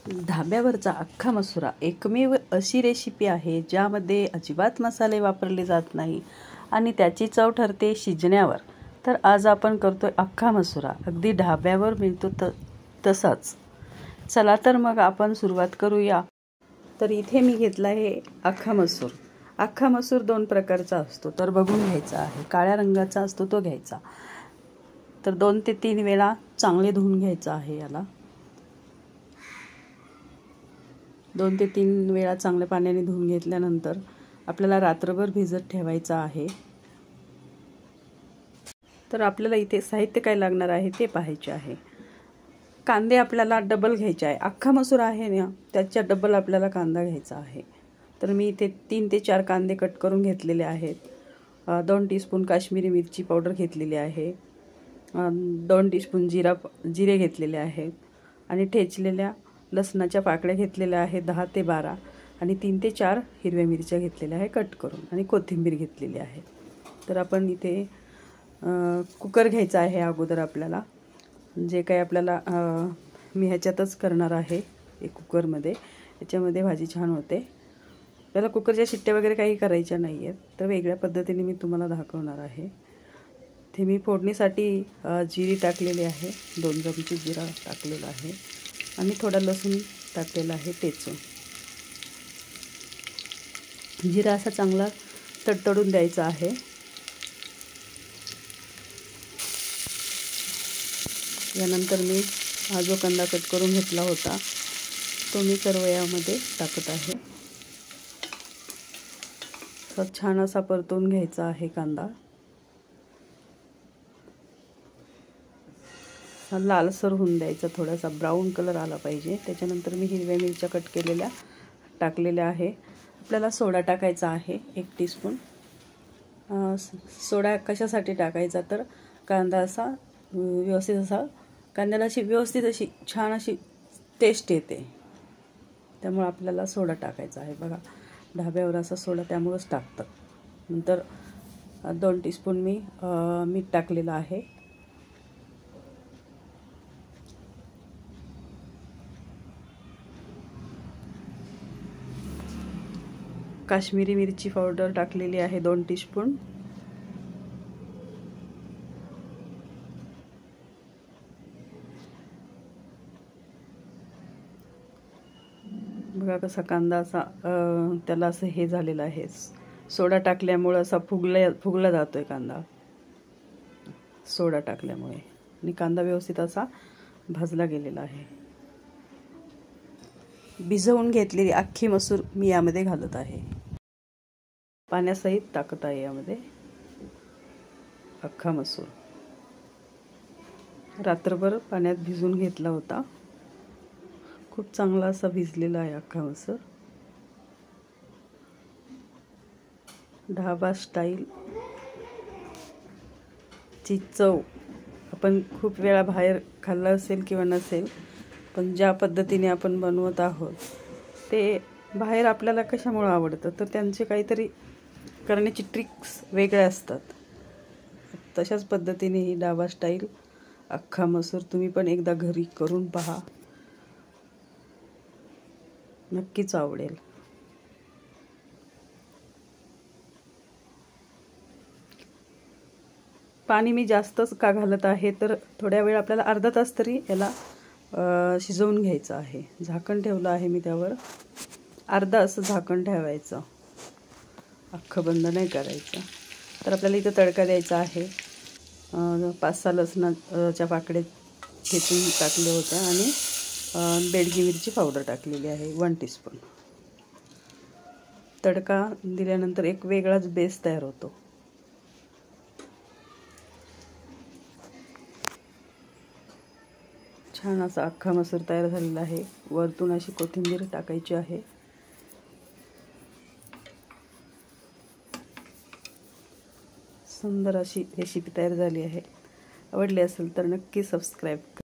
धाब्यावरचा अख्खा मसुरा एकमेव अशी रेसिपी आहे ज्यामध्ये अजिबात मसाले वापरले जात नाही आणि त्याची चव ठरते शिजण्यावर। तर आज आपण करतोय अख्खा मसुरा, अगदी धाब्यावर मिळतो तसाच। चला तर मग आपण सुरुवात करूया। तर इथे मी घेतला आहे अख्खा मसूर। अख्खा मसूर दोन प्रकारचा असतो, तर बघून घ्यायचा आहे। काळ्या रंगाचा असतो तो घ्यायचा। तर 2 ते 3 वेळा चांगले धुवून घ्यायचं आहे। याला 2 ते 3 वेळा चांगल्या पाण्याने धुवून घेतल्यानंतर आपल्याला रात्रभर भिजत ठेवायचा आहे। तर आपल्याला इथे साहित्य काय लागणार आहे ते पाहायचे आहे। कांदे आपल्याला डबल घ्यायचे आहे। अख्खा मसूर आहे ना, त्याच्या डबल आपल्याला कांदा घ्यायचा आहे। तर मी इथे 3 ते 4 कांदे कट करून घेतलेले आहेत। 2 टीस्पून काश्मीरी मिरची पावडर घेतलेली आहे। 2 टीस्पून जिरे घेतलेले आहेत आणि ठेचलेल्या लसणाच्या पाकळ्या घेतलेल्या आहेत 10 ते 12 आणि 3 ते 4 हिरव्या मिरच्या घेतलेल्या आहे कट करून आणि कोथिंबीर घेतलेली आहे। तर आपण इथे कुकर घ्यायचा आहे अगोदर आपल्याला। जे काही आपल्याला मी ह्याच्यातच करणार आहे, एक कुकरमध्ये। याच्यामध्ये भाजी छान होते। त्याला कुकरच्या शिट्ट्या वगैरे काही करायच्या नाही आहेत, तर वेगळ्या पद्धतीने मी तुम्हाला दाखवणार आहे। ते मी फोडणीसाठी जिरी टाकलेली आहे, 2 चमचे जिरा टाकलेला आहे आणि थोडा लसूण टाकलेला आहे ठेचून। जिरा असा चांगला तडतडून द्यायचा आहे। यानंतर मी हा जो कांदा कट करून घेतला होता तो मी सर्व यामध्ये टाकत आहे। तर छान असा परतून घ्यायचा आहे कांदा। लालसर होऊन द्यायचा, थोडासा ब्राऊन कलर आला पाहिजे। त्याच्यानंतर मी हिरव्या मिरच्या कट केलेल्या टाकलेल्या आहे। आपल्याला सोडा टाकायचा आहे 1 टीस्पून। सोडा कशासाठी टाकायचा, तर कांदा असा व्यवस्थित असा कांद्याला अशी व्यवस्थित अशी छान अशी टेस्ट येते, त्यामुळे आपल्याला सोडा टाकायचा आहे। बघा, ढाब्यावर असा सोडा त्यामुळेच टाकतात। नंतर 2 टीस्पून मी मीठ टाकलेलं आहे। काश्मीरी मिरची पावडर टाकलेली आहे 2 टीस्पून। बघा कसा कांदा असा त्याला असं हे झालेलं आहे, सोडा टाकल्यामुळे असा फुगला जातोय कांदा, सोडा टाकल्यामुळे। आणि कांदा व्यवस्थित असा भाजला गेलेला आहे। भिजवून घेतलेली अख्खी मसूर मी यामध्ये घालत आहे, पाण्यासहित टाकत आहे यामध्ये। अख्खा मसूर रात्रभर पाण्यात भिजवून घेतला होता, खूप चांगला असा भिजलेला आहे अख्खा मसूर। ढाबा स्टाईल ची चव आपण खूप वेळा बाहेर खाल्लं असेल किंवा नसेल, पण ज्या पद्धतीने आपण बनवत आहोत ते बाहेर आपल्याला कशामुळे आवडतं, तर त्यांचे काहीतरी करण्याची ट्रिक्स वेगळ्या असतात। तशाच पद्धतीने ही ढाबा स्टाईल अख्खा मसूर तुम्ही पण एकदा घरी करून पहा, नक्कीच आवडेल। पाणी मी जास्तच का घालत आहे, तर थोड्या वेळ आपल्याला अर्धा तास तरी याला शिजवून घ्यायचं आहे। झाकण ठेवलं आहे मी त्यावर, अर्धा असं झाकण ठेवायचं, अख्खं बंद नाही करायचं। तर आपल्याला इथं तडका द्यायचा आहे। 5-6 लसणाच्या पाकळ्या ठेचून टाकल्या होत्या आणि बेडगी मिरची पावडर टाकलेली आहे 1 टीस्पून। तडका दिल्यानंतर एक वेगळाच बेस तयार होतो। छान असा अख्खा मसूर तयार झालेला आहे। वरतून अशी कोथिंबीर टाकायची आहे। सुंदर अशी रेसिपी तयार झाली आहे। आवडली असेल तर नक्की सबस्क्राईब करा।